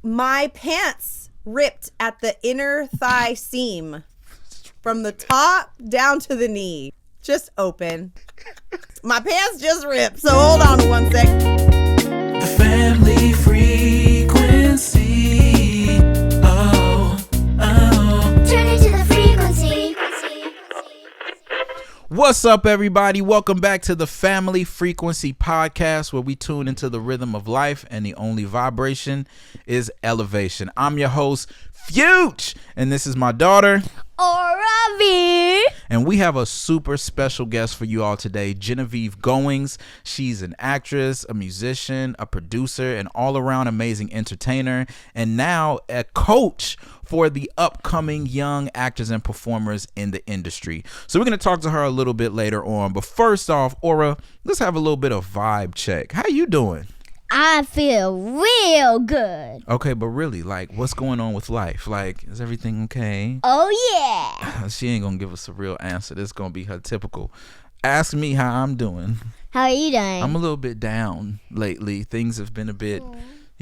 My pants ripped at the inner thigh seam from the top down to the knee. Just open. My pants just ripped. So hold on one sec. The family frequency. Oh. Turn into the frequency. What's up, everybody? Welcome back to the Family Frequency Podcast, where we tune into the rhythm of life, and the only vibration is elevation. I'm your host, FYUTCH, and this is my daughter, Ravi. and we have a super special guest for you all today, Genevieve Goings. She's an actress, a musician, a producer, an all-around amazing entertainer, and now a coach for the upcoming young actors and performers in the industry. So we're going to talk to her a little bit later on. But first off, Aura, let's have a little bit of vibe check. How you doing? I feel real good. Okay, but really, like, what's going on with life? Like, is everything okay? Oh, yeah. She ain't going to give us a real answer. This is going to be her typical. Ask me how I'm doing. How are you doing? I'm a little bit down lately. Things have been a bit...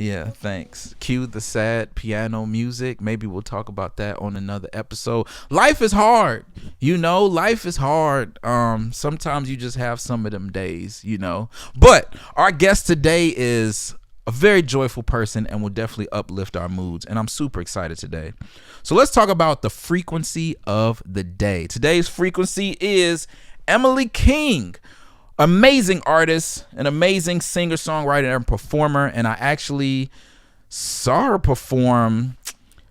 Yeah, thanks. Cue the sad piano music. Maybe we'll talk about that on another episode. Life is hard. Life is hard. Sometimes you just have some of them days, But our guest today is a very joyful person and will definitely uplift our moods. And I'm super excited today. So let's talk about the frequency of the day. Today's frequency is Emily King. Amazing artist, an amazing singer, songwriter, and performer. And I actually saw her perform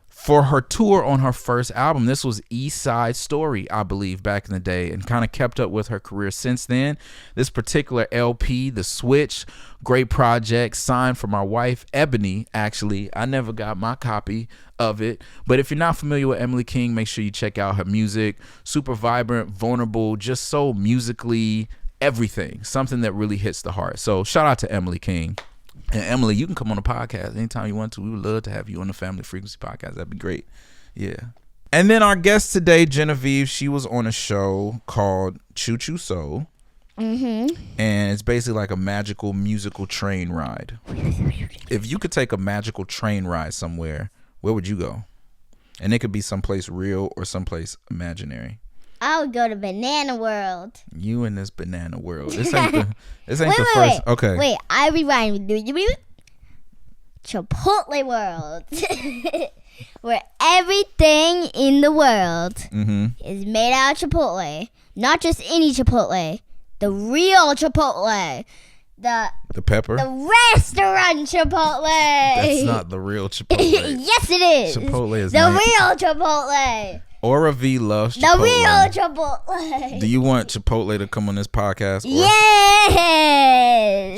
for her tour on her first album. This was East Side Story, I believe, back in the day, and kind of kept up with her career since then. This particular LP, The Switch, great project, signed for my wife, Ebony, actually. I never got my copy of it. But if you're not familiar with Emily King, make sure you check out her music. Super vibrant, vulnerable, just so musically everything, something that really hits the heart. So shout out to Emily King. And Emily, you can come on the podcast anytime you want to. We would love to have you on the Family Frequency Podcast. That'd be great. Yeah. And then our guest today, Genevieve, she was on a show called Choo Choo Soul. Mm-hmm. And it's basically like a magical musical train ride. If you could take a magical train ride somewhere, where would you go? And it could be someplace real or someplace imaginary. I would go to Banana World. You in this banana world. This ain't the first. Wait. Okay. Wait, I rewind. Chipotle World. Where everything in the world is made out of Chipotle. Not just any Chipotle. The real Chipotle. The pepper? The restaurant Chipotle. That's not the real Chipotle. Yes, it is. Chipotle is the real Chipotle. Aura V loves Chipotle. The real Chipotle. Do you want Chipotle to come on this podcast? Yes.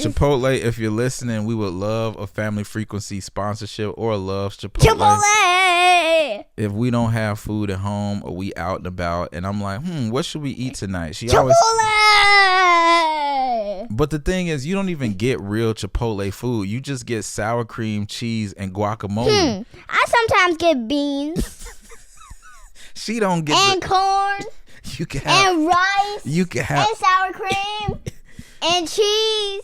Chipotle, if you're listening, we would love a Family Frequency sponsorship or loves Chipotle. Chipotle. If we don't have food at home or we out and about and I'm like, what should we eat tonight? Chipotle. But the thing is, you don't even get real Chipotle food. You just get sour cream, cheese, and guacamole. I sometimes get beans. She don't get and corn. You can have, and rice. You can have and sour cream and cheese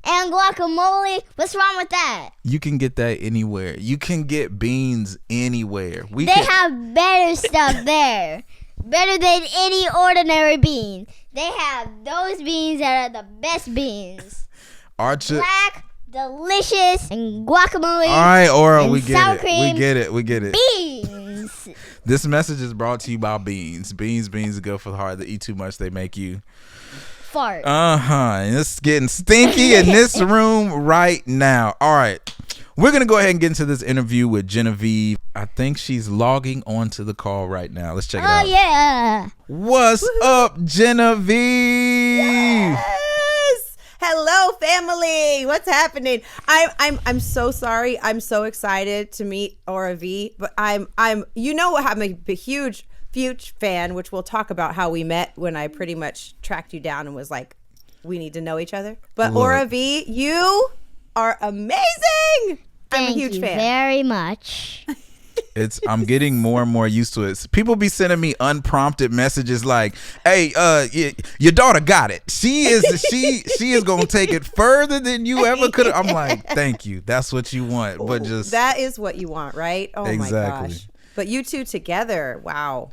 and guacamole. What's wrong with that? You can get that anywhere. You can get beans anywhere. They have better stuff there. Better than any ordinary bean. They have those beans that are the best beans. Black, delicious, and guacamole. All right, Aura, we get sour it. Cream, we get it. Beans. This message is brought to you by beans. Beans are good for the heart. They eat too much, they make you fart. And it's getting stinky in this room right now. All right. We're going to go ahead and get into this interview with Genevieve. I think she's logging on to the call right now. Let's check it out. Oh, yeah. What's up, Genevieve? Yes. Hello, family. What's happening? I'm so sorry. I'm so excited to meet Aura V. But I'm a huge FYUTCH fan, which we'll talk about how we met when I pretty much tracked you down and was like, we need to know each other. But Aura V, you are amazing. I'm a huge fan. Thank you very much. I'm getting more and more used to it. People be sending me unprompted messages like, "Hey, your daughter got it. She is gonna take it further than you ever could." I'm like, "Thank you. That's what you want." But just that is what you want, right? Oh exactly. my gosh! But you two together, wow.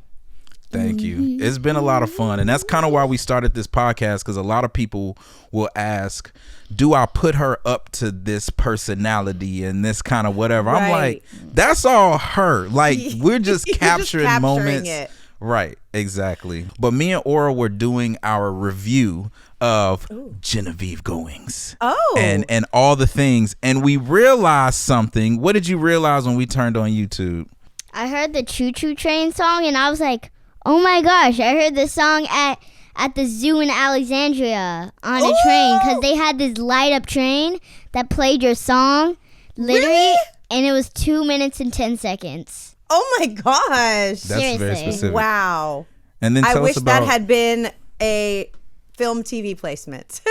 Thank you. It's been a lot of fun. And that's kind of why we started this podcast, because a lot of people will ask, do I put her up to this personality and this kind of whatever? I'm like, that's all her. Like, we're just capturing moments. It. Right, exactly. But me and Aura were doing our review of Genevieve Goings. Oh. And all the things. And we realized something. What did you realize when we turned on YouTube? I heard the Choo Choo train song and I was like, oh my gosh, I heard this song at the zoo in Alexandria on a train, because they had this light up train that played your song, literally, really? And it was 2 minutes and 10 seconds. Oh my gosh. That's very specific. Wow. And then I tell wish us about, that had been a film TV placement.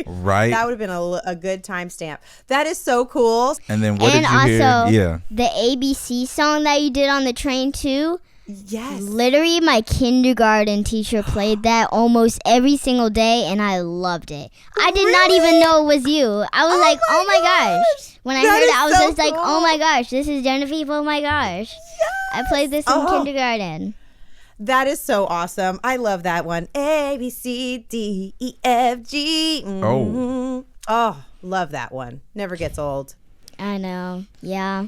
right? That would have been a good timestamp. That is so cool. And then what and did you hear? also, Yeah. the ABC song that you did on the train too. Yes. Literally, my kindergarten teacher played that almost every single day, and I loved it. I did not even know it was you. I was like, oh my gosh. When I heard it, I was so just like, cool. oh my gosh, this is Genevieve. Oh my gosh. I played this in kindergarten. That is so awesome. I love that one. A, B, C, D, E, F, G. Mm-hmm. Oh, love that one. Never gets old. I know. Yeah.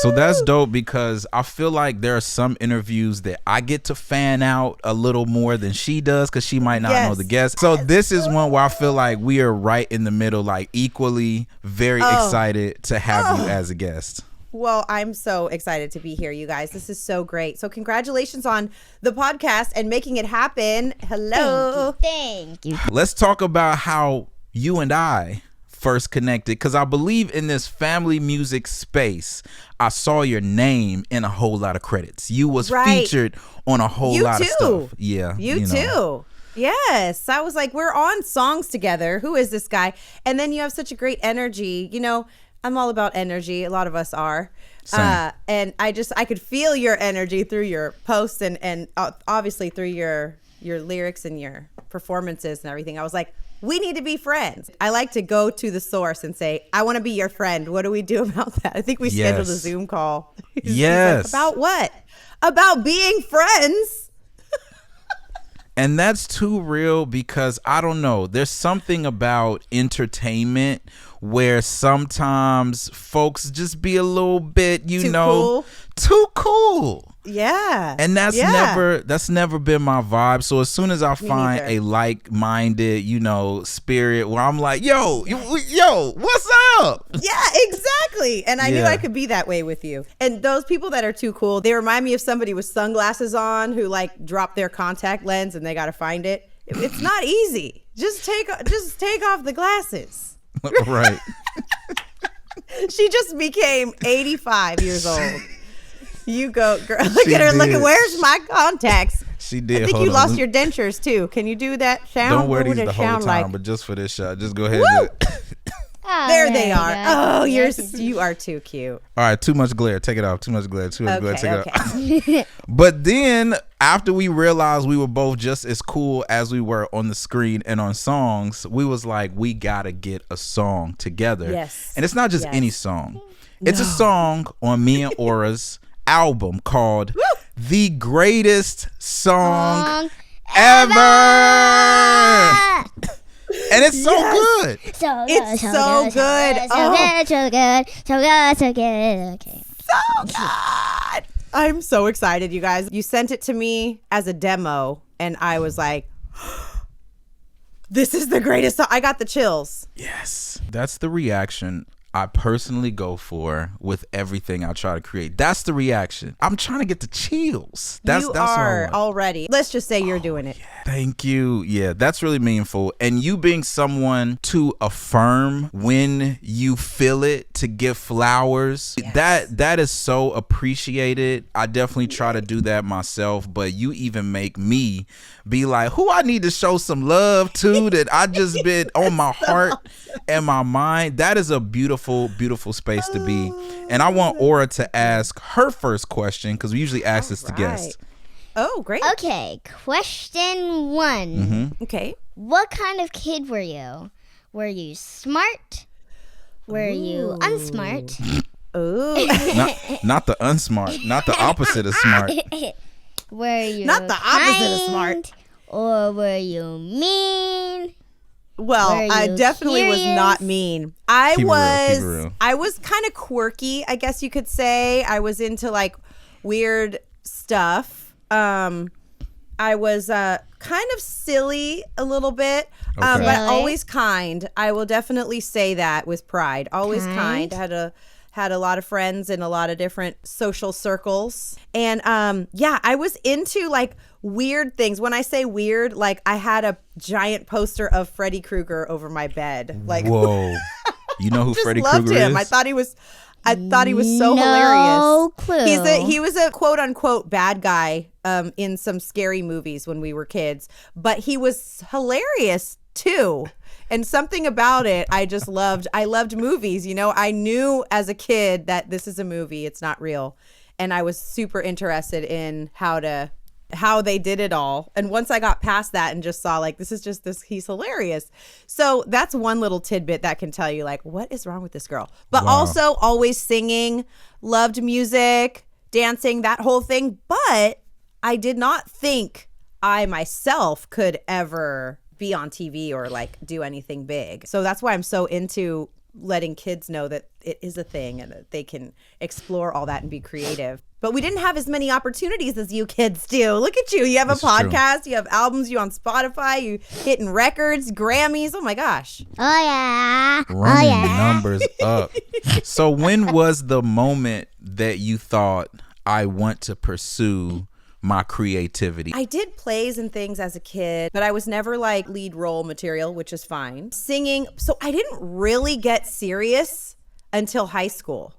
So that's dope, because I feel like there are some interviews that I get to fan out a little more than she does, because she might not know the guest. So this is one where I feel like we are right in the middle, like equally very excited to have you as a guest. Well, I'm so excited to be here, you guys. This is so great. So congratulations on the podcast and making it happen. Hello. Thank you. Let's talk about how you and I first connected, because I believe in this family music space, I saw your name in a whole lot of credits. You was featured on a whole lot of stuff. Yeah. You too. Yes. I was like, we're on songs together. Who is this guy? And then you have such a great energy. You know, I'm all about energy. A lot of us are. And I could feel your energy through your posts and obviously through your lyrics and your performances and everything. I was like, we need to be friends. I like to go to the source and say, I want to be your friend. What do we do about that? I think we scheduled a Zoom call. Yes. Like, about what? About being friends. And that's too real, because I don't know, there's something about entertainment where sometimes folks just be a little bit, too cool. Yeah. And that's never been my vibe. So as soon as I find a like-minded, spirit where I'm like, yo, what's up? Yeah, exactly. And I knew I could be that way with you. And those people that are too cool, they remind me of somebody with sunglasses on who like dropped their contact lens and they got to find it. It's not easy. Just take off the glasses. Right. She just became 85 years old. You go, girl. Look at her looking. Where's my contacts? She did. I think you lost your dentures too. Can you do that sound? Don't wear these the whole time, like? but just for this shot, just go ahead and do it. There they are. Oh, you are too cute. All right, too much glare. Take it off. Too much glare. Take it off. Okay. But then after we realized we were both just as cool as we were on the screen and on songs, we was like, we gotta get a song together. Yes. And it's not just any song. It's a song on me and Aura's album called The Greatest Song Ever. And it's so good. It's so good. So good. Okay. So good. I'm so excited, you guys. You sent it to me as a demo, and I was like, this is the greatest song. I got the chills. Yes. That's the reaction I personally go for with everything I try to create. That's the reaction. I'm trying to get the chills. That's what I are want. already. Let's just say you're doing it. Yeah. Thank you. Yeah, that's really meaningful. And you being someone to affirm when you feel it, to give flowers, that is so appreciated. I definitely try to do that myself, but you even make me be like, who I need to show some love to that I just been on my heart and my mind. That is a beautiful beautiful, beautiful space to be. And I want Aura to ask her first question because we usually ask this to guests. Oh, great. Okay, question 1. Okay. What kind of kid were you? Were you smart? Were you unsmart? Ooh. Not the unsmart, not the opposite of smart. Were you Not the opposite of smart. kind, or were you mean? Well, Were I you definitely was not curious? mean. I Keep it real, keep it real. was kind of quirky, I guess you could say. I was into like weird stuff. I was kind of silly a little bit, Okay. but Silly? always kind. I will definitely say that with pride. Always kind. Kind? Had a lot of friends in a lot of different social circles. And yeah, I was into like weird things. When I say weird, like I had a giant poster of Freddy Krueger over my bed. Like Whoa. You know who just Freddy loved Krueger him. is? I thought he was so No hilarious. clue. He was a quote unquote bad guy in some scary movies when we were kids, but he was hilarious too. And something about it I just loved. I loved movies, you know. I knew as a kid that this is a movie, it's not real. And I was super interested in how they did it all. And once I got past that and just saw like he's hilarious. So that's one little tidbit that can tell you like what is wrong with this girl. But Wow. also always singing, loved music, dancing, that whole thing. But I did not think I myself could ever be on TV or like do anything big. So that's why I'm so into letting kids know that it is a thing and that they can explore all that and be creative. But we didn't have as many opportunities as you kids do. Look at you. You have This a is true. podcast, you have albums, you on Spotify, you hitting records, Grammys. Oh my gosh. Oh yeah. Running Oh yeah. numbers up. So when was the moment that you thought I want to pursue my creativity? I did plays and things as a kid, but I was never like lead role material, which is fine. Singing. So I didn't really get serious until high school.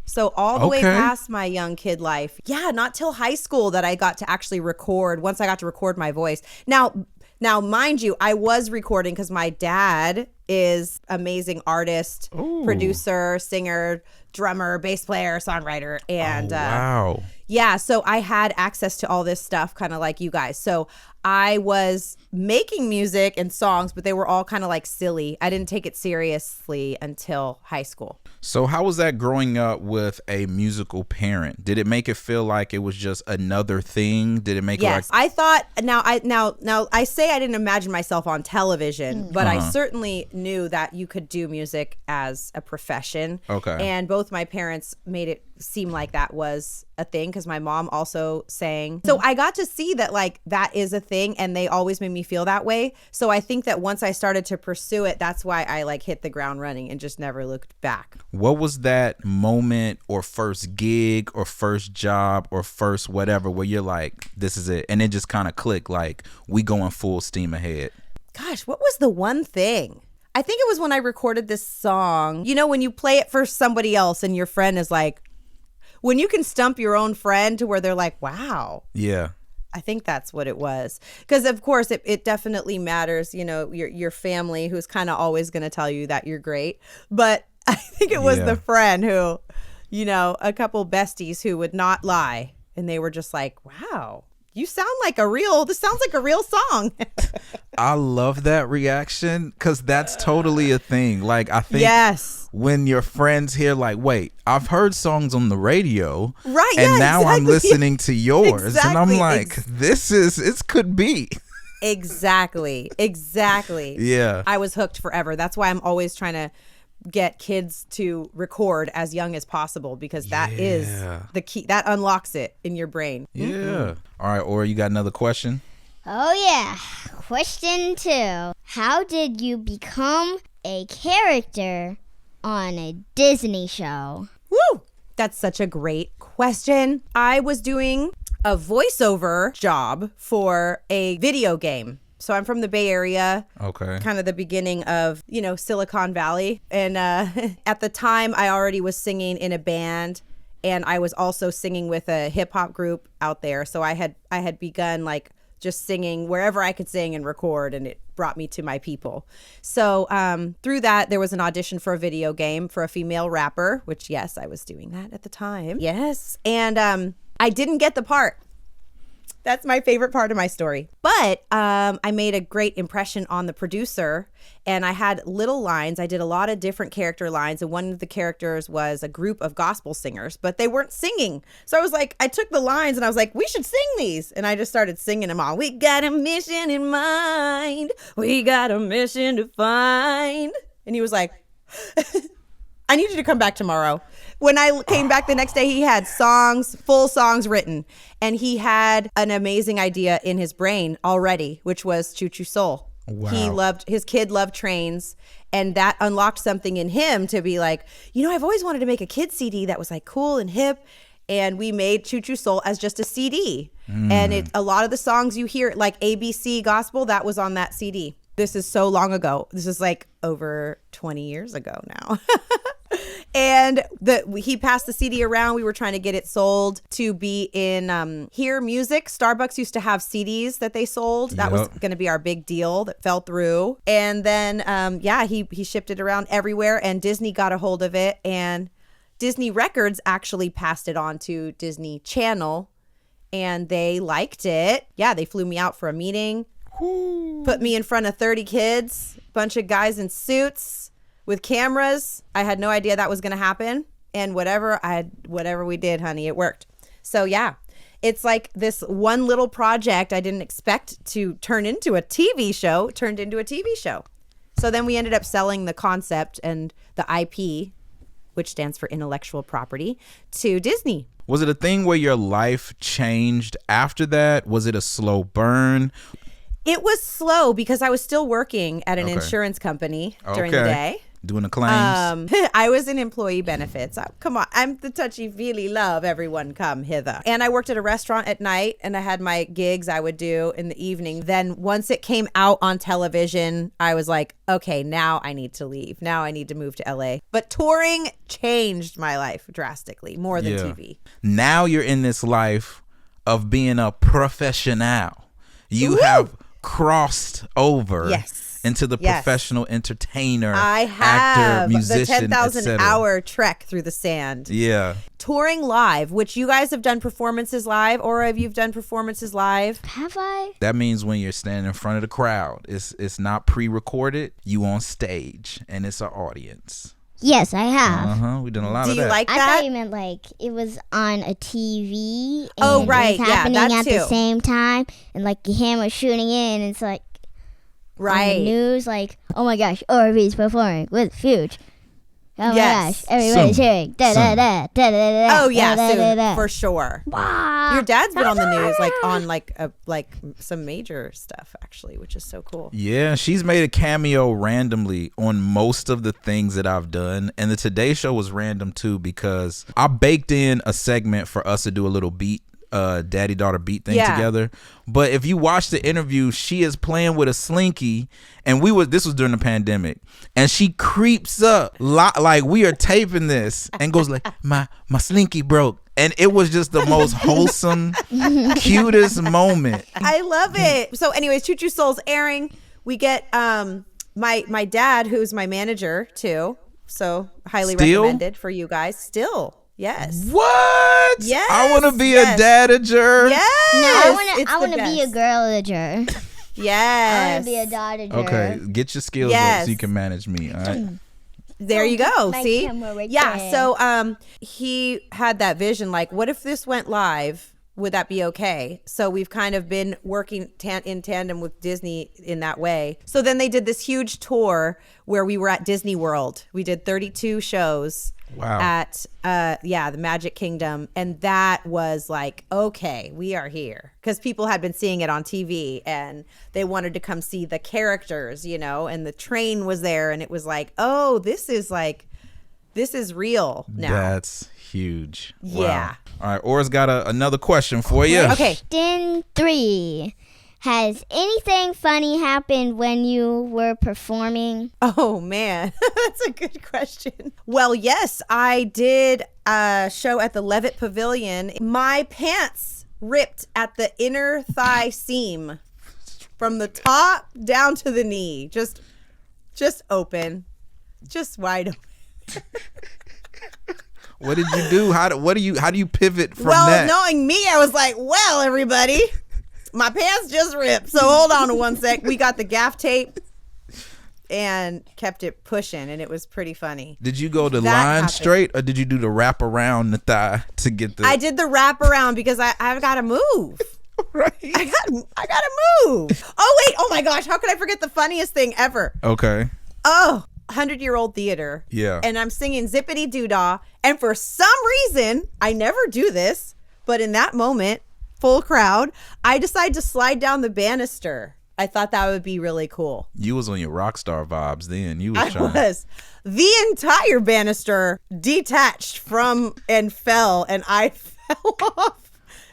So all the way Okay. past my young kid life. Yeah, not till high school that I got to actually record, once I got to record my voice. Now, mind you, I was recording because my dad is amazing artist, producer, singer, drummer, bass player, songwriter. And Wow. yeah, so I had access to all this stuff kind of like you guys. So I was making music and songs, but they were all kind of like silly. I didn't take it seriously until high school. So how was that growing up with a musical parent? Did it make it feel like it was just another thing? Did it make Yes, it like I thought now I say I didn't imagine myself on television, but I certainly knew that you could do music as a profession. Okay. And both my parents made it seem like that was a thing because my mom also sang. So I got to see that like that is a thing and they always made me feel that way. So I think that once I started to pursue it, that's why I like hit the ground running and just never looked back. what was that moment or first gig or first job or first whatever where you're like, this is it? And it just kind of clicked like we going full steam ahead. Gosh, what was the one thing? I think it was when I recorded this song. You know, when you play it for somebody else and your friend is like, when you can stump your own friend to where they're like, wow. Yeah. I think that's what it was. Because, of course, it definitely matters, you know, your family who's kind of always going to tell you that you're great. But I think it was Yeah. the friend who, you know, a couple besties who would not lie. And they were just like, wow, this sounds like a real song. I love that reaction because that's totally a thing. Like, I think Yes. when your friends hear, like, wait, I've heard songs on the radio. Right, And yeah, now I'm exactly. listening to yours. And I'm Exactly, like, it could be. Exactly. Yeah. I was hooked forever. That's why I'm always trying to get kids to record as young as possible because that is Yeah. the key. That unlocks it in your brain. Yeah. All right, Ora, you got another question? Oh yeah. Question 2. How did you become a character on a Disney show? Woo! That's such a great question. I was doing a voiceover job for a video game. So I'm from the Bay Area, Okay. kind of the beginning of, you know, Silicon Valley. And at the time, I already was singing in a band, and I was also singing with a hip hop group out there. So I had begun like just singing wherever I could sing and record, and it brought me to my people. So through that, there was an audition for a video game for a female rapper, which, yes, I was doing that at the time. Yes. And I didn't get the part. That's my favorite part of my story. But I made a great impression on the producer, and I had little lines. I did a lot of different character lines, and one of the characters was a group of gospel singers, but they weren't singing. So I was like, I took the lines and I was like, we should sing these. And I just started singing them all. We got a mission in mind. We got a mission to find. And he was like, I need you to come back tomorrow. When I came back the next day, he had full songs written, and he had an amazing idea in his brain already, which was Choo Choo Soul. Wow. His kid loved trains, and that unlocked something in him to be like, I've always wanted to make a kid CD that was like cool and hip. And we made Choo Choo Soul as just a CD. And a lot of the songs you hear, like ABC Gospel, that was on that CD. This is so long ago. This is like over 20 years ago now. And he passed the CD around. We were trying to get it sold to be in Hear Music. Starbucks used to have CDs that they sold. That was going to be our big deal that fell through. And then, he shipped it around everywhere, and Disney got a hold of it. And Disney Records actually passed it on to Disney Channel, and they liked it. Yeah, they flew me out for a meeting, put me in front of 30 kids, bunch of guys in suits with cameras. I had no idea that was going to happen. And whatever we did, honey, it worked. So yeah, it's like this one little project I didn't expect to turn into a TV show, turned into a TV show. So then we ended up selling the concept and the IP, which stands for intellectual property, to Disney. Was it a thing where your life changed after that? Was it a slow burn? It was slow because I was still working at an insurance company during the day. Doing the claims? I was in employee benefits. Come on. I'm the touchy-feely love. Everyone come hither. And I worked at a restaurant at night, and I had my gigs I would do in the evening. Then once it came out on television, I was like, okay, now I need to leave. Now I need to move to LA. But touring changed my life drastically, more than TV. Now you're in this life of being a professional. You have crossed over. Into the professional entertainer, I have actor, musician, the 10,000 hour trek through the sand. Yeah. Touring live, which you guys have done performances live, or have you done performances live? Have I? That means when you're standing in front of the crowd, it's not pre-recorded. You on stage, and it's an audience. Yes, I have. We done a lot of that. Do you like that? I thought you meant like it was on a TV. And oh, right. It was happening that at too. the same time, and like your hand was shooting in. And it's like on the news, like, oh my gosh, ORV's performing with FYUTCH. Oh my gosh, everybody's cheering. Da, da, da, da, da, da, oh yeah, da, soon, da, da. for sure. Wow. Your dad's been on the news, like some major stuff actually, which is so cool. Yeah, she's made a cameo randomly on most of the things that I've done, and the Today Show was random too because I baked in a segment for us to do a little beat. Daddy daughter beat thing together. But if you watch the interview, she is playing with a slinky, and this was during the pandemic, and she creeps up like we are taping this and goes like, my slinky broke, and it was just the most wholesome, cutest moment. I love it. So anyways, Choo Choo Soul's airing. We get my dad, who's my manager too, so highly recommended for you guys still. Yes. What? Yes. I want to be a dadager. Yes. No, I want to be a girlager. Yes. I want to be a daughter. Okay, get your skills up so you can manage me. All right. There you go. My See? camera right Yeah. there. So he had that vision, like, what if this went live? Would that be okay? So we've kind of been working in tandem with Disney in that way. So then they did this huge tour where we were at Disney World. We did 32 shows. Wow. At the Magic Kingdom, and that was like, okay, we are here, because people had been seeing it on TV and they wanted to come see the characters, and the train was there, and it was like, oh, this is real now. That's huge. Yeah. Wow. All right, Aura's got another question for you. Okay. Question 3. Has anything funny happened when you were performing? Oh, man. That's a good question. Well, yes, I did a show at the Levitt Pavilion. My pants ripped at the inner thigh seam from the top down to the knee. Just open. Just wide open. What did you do? How do you pivot from well, that? knowing me, I was like, well, everybody, my pants just ripped. So hold on to one sec. We got the gaff tape and kept it pushing, and it was pretty funny. Did you go the That line happened. straight, or did you do the wrap around the thigh to get the? I did the wrap around because I've got to move. Right. I gotta move. Oh wait, oh my gosh, how could I forget the funniest thing ever? Okay. Oh, 100-year-old theater. Yeah. And I'm singing Zippity Doo-Dah, and for some reason, I never do this, but in that moment, full crowd, I decide to slide down the banister. I thought that would be really cool. You was on your rock star vibes then. You was I trying. was. The entire banister detached from and fell, and I fell off.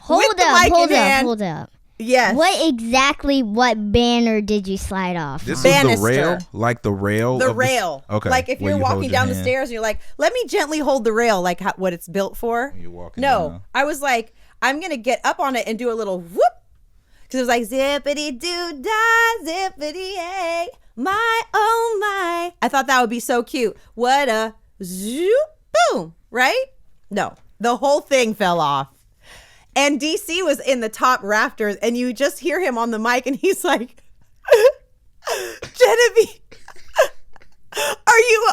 with the mic in hand. Hold up. Yes. What banner did you slide off? This from? is the rail, Banister. like the rail. The of rail. Okay. Like if where you're you hold walking your down the hand. stairs and you're like, let me gently hold the rail, like what it's built for. You're walking No, down. I was like, I'm going to get up on it and do a little whoop. Because it was like, zippity doo dah, zippity a, my, oh my. I thought that would be so cute. What a zoop, boom, right? No, the whole thing fell off. And DC was in the top rafters, and you just hear him on the mic, and he's like, Genevieve, are you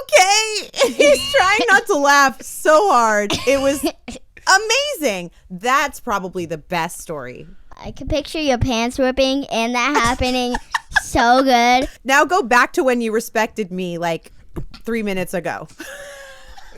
okay? He's trying not to laugh so hard. It was amazing. That's probably the best story. I can picture your pants ripping and that happening so good. Now go back to when you respected me like 3 minutes ago.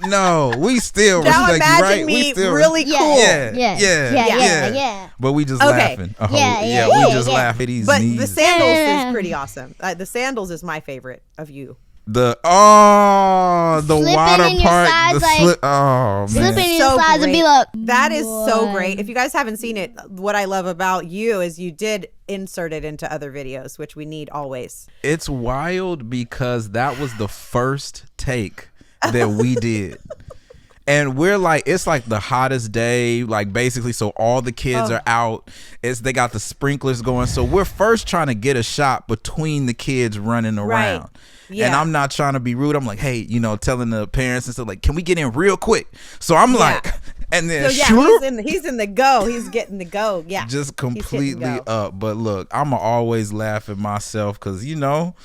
No, we still Now respect you, imagine right? me We still really Yeah. cool. Yeah. But we just Okay. laughing. Oh, Yeah. we just Yeah. laugh at these But knees. the sandals Yeah. is pretty awesome. The sandals is my favorite of you. The Slipping water in your part, sides, the like, slip. Oh man, Slipping in So your slides and be great. like, That is so "What?" great. If you guys haven't seen it, what I love about you is you did insert it into other videos, which we need always. it's wild because that was the first take that we did. And we're like, it's like the hottest day, like basically, so all the kids are out. They got the sprinklers going. So we're first trying to get a shot between the kids running around. Right. Yeah. And I'm not trying to be rude. I'm like, hey, telling the parents and stuff, like, can we get in real quick? So I'm like, and then So yeah, shroop, he's in the go. He's getting the go. Yeah. just He's hitting completely go. up. But look, I'ma always laugh at myself because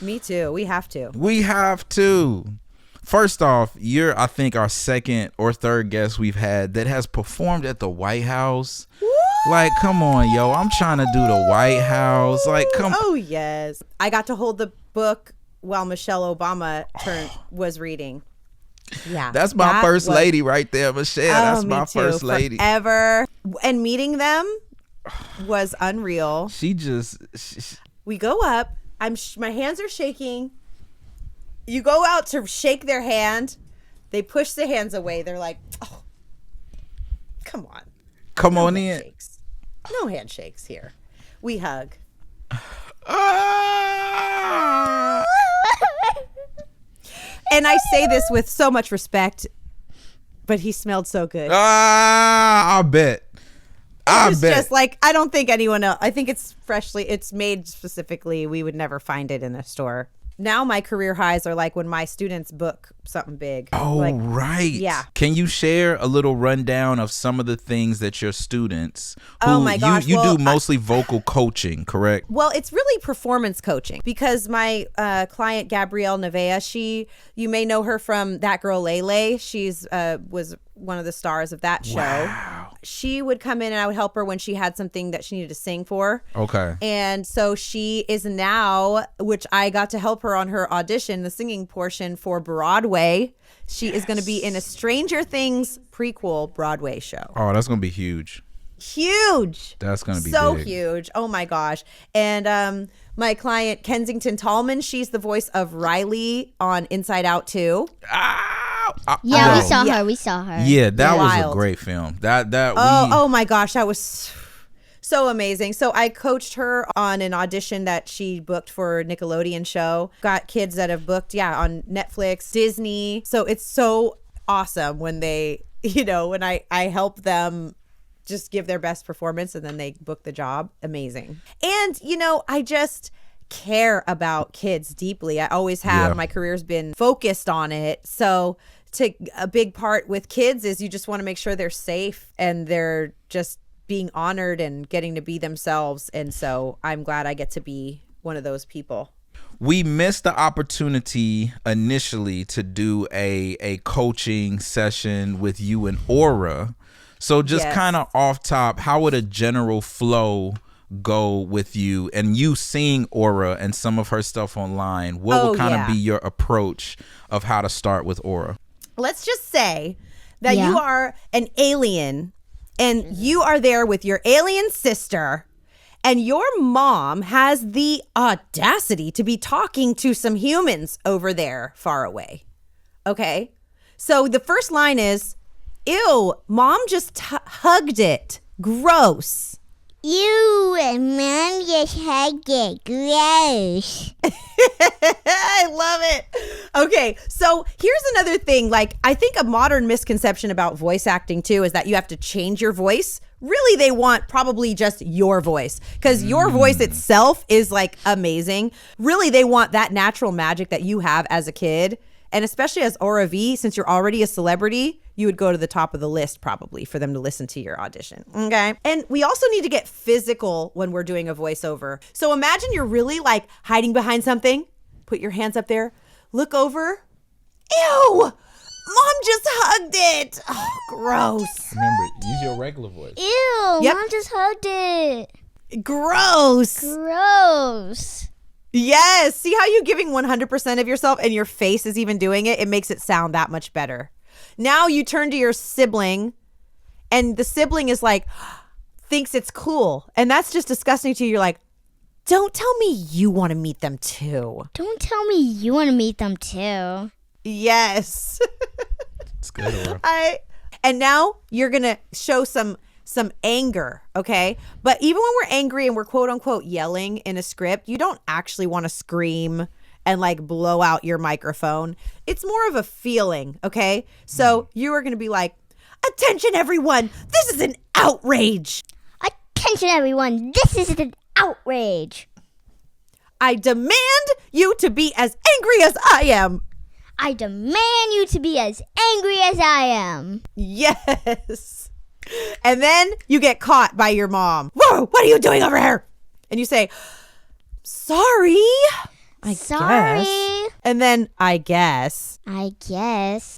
Me too. We have to. we have to. First off, you're, I think, our second or third guest we've had that has performed at the White House. Like, come on, yo. I'm trying to do the White House. Like, come Oh yes. I got to hold the book while Michelle Obama was reading. Yeah. That's my that first was- lady right there, Michelle. That's me my too, first lady. Forever. And meeting them was unreal. She just, We go up. My hands are shaking. You go out to shake their hand. They push the hands away. They're like, "Oh, come on, come on in. handshakes. No handshakes here. We hug." Ah! And I say this with so much respect, but he smelled so good. I bet. I It's bet. just like, I don't think anyone else. I think it's made specifically. We would never find it in a store. Now my career highs are like when my students book something big. Oh, like, right. yeah. Can you share a little rundown of some of the things that your students, who Oh my gosh, you well, do mostly vocal coaching, correct? Well, it's really performance coaching because my client Gabrielle Nevea, you may know her from That Girl Lele. She's was one of the stars of that show. Wow. She would come in and I would help her when she had something that she needed to sing for. Okay. And so she is now, which I got to help her on her audition, the singing portion for Broadway. She is going to be in a Stranger Things prequel Broadway show. Oh, that's going to be huge. Huge. That's going to be so big. huge. Oh my gosh. And my client Kensington Tallman, she's the voice of Riley on Inside Out 2. Yeah, Oh. we saw her. We saw her. Yeah, that was a Wild. great film. Oh my gosh, that was so amazing. So I coached her on an audition that she booked for a Nickelodeon show. Got kids that have booked, on Netflix, Disney. So it's so awesome when they, when I help them just give their best performance and then they book the job. Amazing. And, I just care about kids deeply. I always have. Yeah. My career's been focused on it. So a big part with kids is you just want to make sure they're safe and they're just being honored and getting to be themselves. And so I'm glad I get to be one of those people. We missed the opportunity initially to do a coaching session with you and Aura. So just kind of off top, how would a general flow go with you and you seeing Aura and some of her stuff online? What would kind of be your approach of how to start with Aura? Let's just say that you are an alien and you are there with your alien sister and your mom has the audacity to be talking to some humans over there far away. Okay? So the first line is, ew, mom just hugged it. Gross. Ew, mom just hugged it. Gross. I love it. Okay, so here's another thing. Like, I think a modern misconception about voice acting too is that you have to change your voice. Really, they want probably just your voice because your voice itself is like amazing. Really, they want that natural magic that you have as a kid. And especially as Aura V, since you're already a celebrity, you would go to the top of the list probably for them to listen to your audition. Okay. And we also need to get physical when we're doing a voiceover. So imagine you're really like hiding behind something. Put your hands up there. Look over. Ew! Mom just hugged it. Oh, gross. Remember, use your regular voice. Ew, Yep. mom just hugged it. Gross. Gross. Yes. See how you're giving 100% of yourself and your face is even doing it? It makes it sound that much better. Now you turn to your sibling and the sibling is like, thinks it's cool. And that's just disgusting to you. You're like, don't tell me you want to meet them too. Don't tell me you want to meet them too. Yes. It's good, Aura. And now you're going to show some anger, okay? But even when we're angry and we're quote unquote yelling in a script, you don't actually want to scream and like blow out your microphone. It's more of a feeling, okay? So you are going to be like, attention everyone, this is an outrage. Attention everyone, this is an outrage. I demand you to be as angry as I am. I demand you to be as angry as I am. Yes. And then you get caught by your mom. Whoa, what are you doing over here? And you say, sorry. I Sorry. guess. And then I guess. I guess.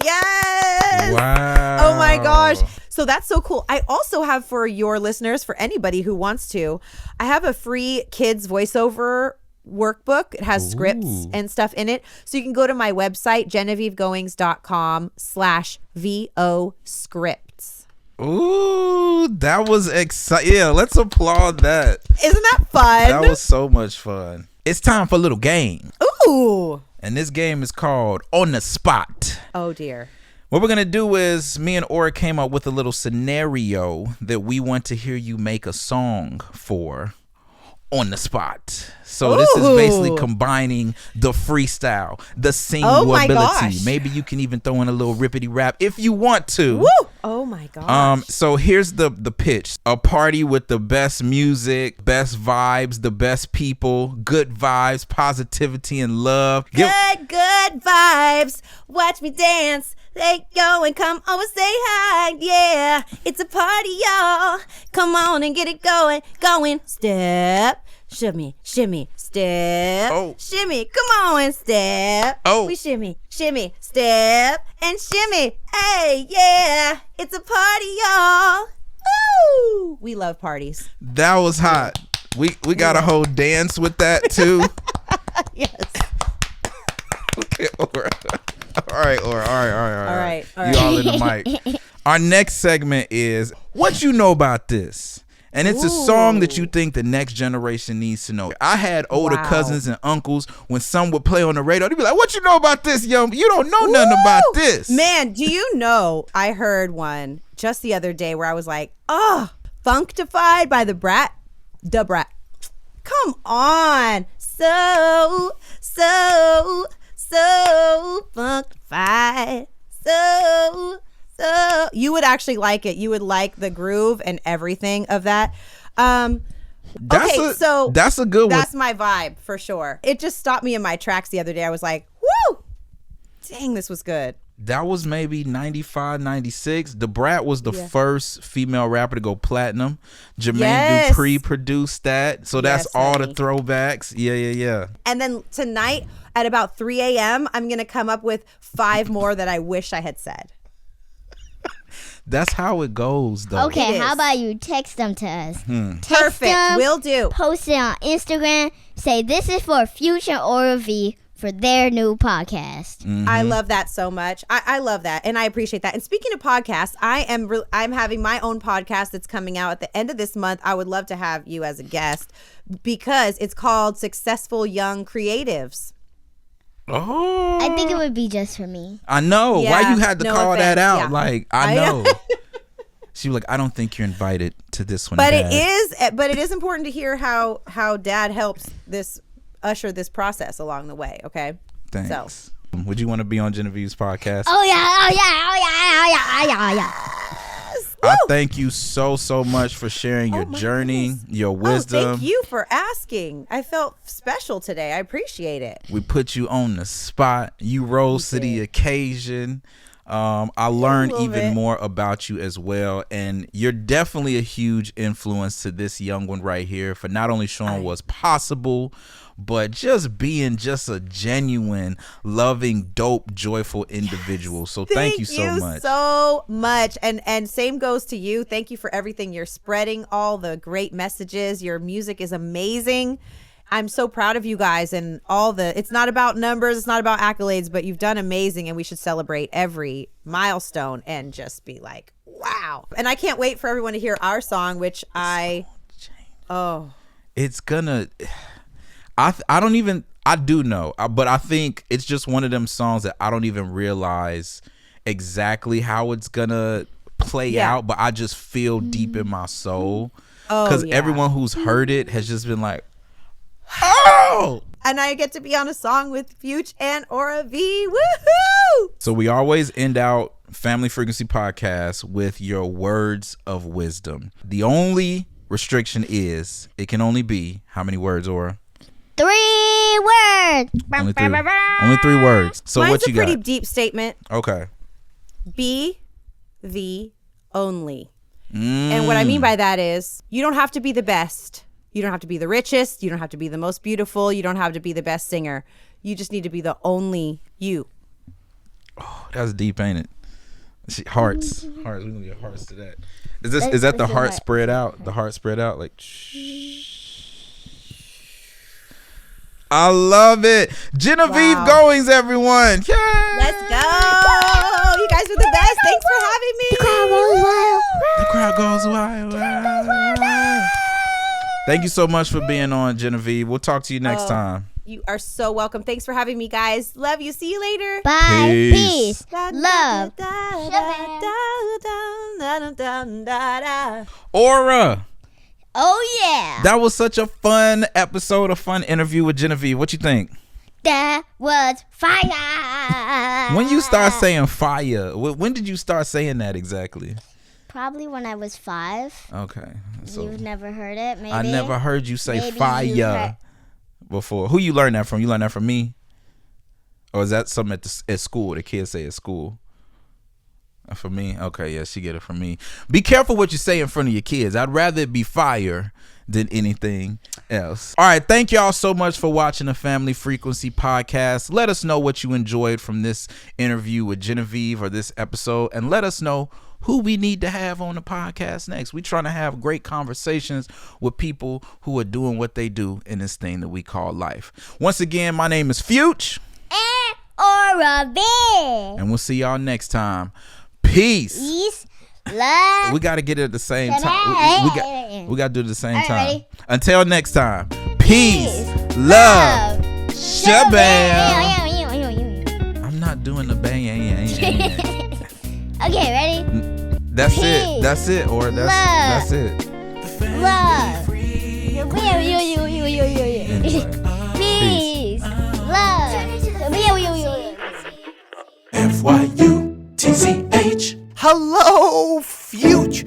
Yes. Wow. Oh my gosh. So that's so cool. I also have for your listeners, for anybody who wants to, I have a free kids voiceover workbook. It has scripts and stuff in it. So you can go to my website, genevievegoings.com/VO scripts. Ooh, that was exciting. Yeah, let's applaud that. Isn't that fun? That was so much fun. It's time for a little game. Ooh. And this game is called On the Spot. Oh dear. What we're going to do is me and Aura came up with a little scenario that we want to hear you make a song for on the spot. So this is basically combining the freestyle, the singability. gosh. Maybe you can even throw in a little rippity rap if you want to. Woo! Oh my gosh. So here's the pitch. A party with the best music, best vibes, the best people, good vibes, positivity and love. Good vibes. Watch me dance. Let go and come over, say hi. Yeah, it's a party, y'all. Come on and get it going. Step, shimmy, step. Oh. Shimmy, come on, step. Oh. We shimmy, step, and shimmy. Hey, yeah, it's a party, y'all. Woo! We love parties. That was hot. We got a whole dance with that too. Yes. Okay, all right. All right. You all in the mic. Our next segment is what you know about this. And it's a song that you think the next generation needs to know. I had older cousins and uncles when some would play on the radio. They'd be like, what you know about this, young? You don't know nothing about this. Man, do you know, I heard one just the other day where I was like, oh, Functified by the Brat. Come on. So funkified. So You would actually like it. You would like the groove and everything of that. That's a good one. That's my vibe for sure. It just stopped me in my tracks the other day. I was like, woo! Dang, this was good. That was maybe 95, 96. The Brat was the first female rapper to go platinum. Jermaine Dupri produced that. So that's all the throwbacks. Yeah. And then tonight at about 3 a.m., I'm going to come up with 5 more that I wish I had said. That's how it goes, though. Okay, how about you text them to us? Perfect. Them, Will do. Post it on Instagram. Say this is for FYUTCH or V for their new podcast. I love that so much. I love that, and I appreciate that. And speaking of podcasts, I'm having my own podcast that's coming out at the end of this month. I would love to have you as a guest because it's called Successful Young Creatives. Oh, I think it would be just for me. I know. Yeah, Why you had to call that out? Yeah. Like, I know. She was like, I don't think you're invited to this one. But Dad. it is important to hear how Dad helps usher this process along the way. Okay. Thanks. So. Would you want to be on Genevieve's podcast? Oh yeah. I thank you so much for sharing your journey, your wisdom. Thank you for asking. I felt special today. I appreciate it. We put you on the spot. You rose to the occasion. I learned even more about you as well, and you're definitely a huge influence to this young one right here for not only showing what's possible, but just being just a genuine, loving, dope, joyful individual. So thank you so much. And same goes to you. Thank you for everything you're spreading, all the great messages. Your music is amazing. I'm so proud of you guys and it's not about numbers, it's not about accolades, but you've done amazing, and we should celebrate every milestone and just be like, wow. And I can't wait for everyone to hear our song, which it's gonna, I do know, but I think it's just one of them songs that I don't even realize exactly how it's gonna play out, but I just feel deep in my soul. Because everyone who's heard it has just been like, oh! And I get to be on a song with FYUTCH and Aura V. Woohoo! So we always end out Family Frequency Podcast with your words of wisdom. The only restriction is it can only be how many words, Aura? 3 words. Only 3 words. So Mine's what you got? a pretty deep statement. Okay. Be the only. And what I mean by that is you don't have to be the best. You don't have to be the richest. You don't have to be the most beautiful. You don't have to be the best singer. You just need to be the only you. Oh, that's deep, ain't it? Hearts. We gonna get hearts to that. Is that the heart spread out? The heart spread out like. I love it. Genevieve Goings, everyone. Yay! Let's go. You guys are the best. Thanks for having me. The crowd goes wild. Thank you so much for being on, Genevieve. We'll talk to you next time. You are so welcome. Thanks for having me, guys. Love you. See you later. Bye. Peace. Peace. Love. Aura. Oh yeah. That was such a fun episode, a fun interview with Genevieve. What you think? That was fire. When you start saying fire, when did you start saying that exactly? Probably when I was 5. Okay. So You've never heard it, maybe? I never heard you say Maybe fire you heard- before. Who you learned that from? You learned that from me? Or is that something at school? The kids say at school? From me? Okay, yeah, she get it from me. Be careful what you say in front of your kids. I'd rather it be fire than anything else. All right, thank y'all so much for watching the Family Frequency Podcast. Let us know what you enjoyed from this interview with Genevieve or this episode, and let us know who we need to have on the podcast next. We're trying to have great conversations with people who are doing what they do in this thing that we call life. Once again, my name is FYUTCH. And Aura V. And we'll see y'all next time. Peace. Peace. Love. We got to get it at the same time. We got to do it at the same time. Ready? Until next time. Peace. Love. Shabam. I'm not doing the bang. Okay, ready? That's Peace. it. That's it. Or that's it. Love. Anyway. Peace. Love. FYUTCH. Hello, FYUTCH!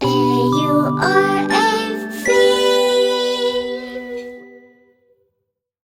FYUTCH.